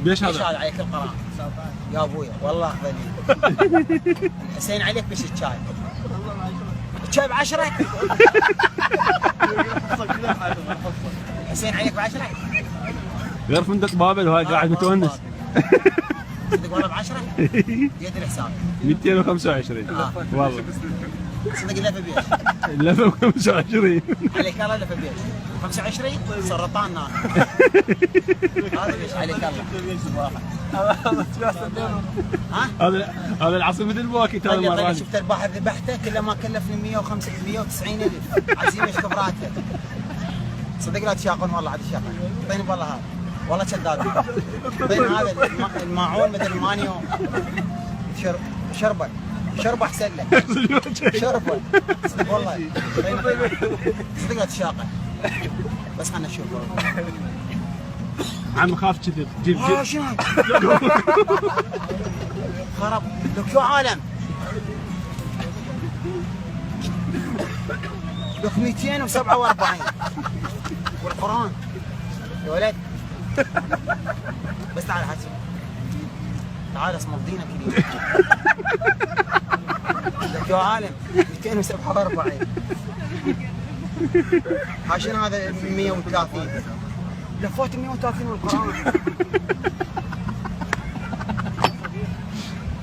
ليش ليش هذا؟ هذا عليك القران؟ يا ابويا والله اخذني. الحسين عليك بس الشاي. الشاي ب10؟ الحسين عليك ب10؟ غير فندق بابل وهاي قاعد متونس. صدق والله ب10؟ زيد الحساب 225 والله صدق اللفه بيش. اللفه 25 عليك الله لفه بيش 25 سرطان نار. هذا بيش عليك الله. ها؟ هذا العصير مثل البواكيت هذا طيب المره. شفت البحر ذبحته كله ما كلفني 190 الف عزيمه ايش كبراته. صدق لا تشاقون والله عاد الشاقه. طيب والله هذا والله كذابين. طيب هذا الماعون مثل المانيو شربه احسن لك. شربه صدق والله. صدق لا تشاقه. بس خلنا نشوف. عم خاف كذب جيب شنو خرب لك شو عالم. لك 247 والقرآن يا ولد. بس تعال حسن تعال اسمع دينك اليوم. لك يا عالم 247 عشان هذا 130 لفوت 130 والقرآن.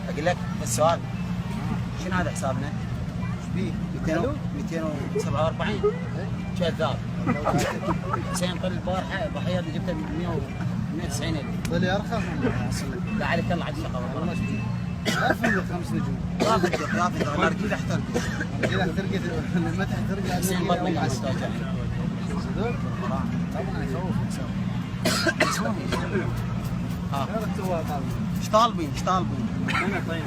اقول لك السؤال شنو هذا حسابنا؟ ايش بيه؟ 247 كذاب. حسين طل البارحه ضحيه اللي جبتها ب 190 الف. طلع ارخص لا عليك الله عاد الشقه والله. لا في 5 نجوم. لا تقدر لا رجيل احترق. كذا ترقد لما تحترق حسين بطنك عم يستوجع. صدق؟ طبعا يخوف. ايش طالبين؟ انا طيب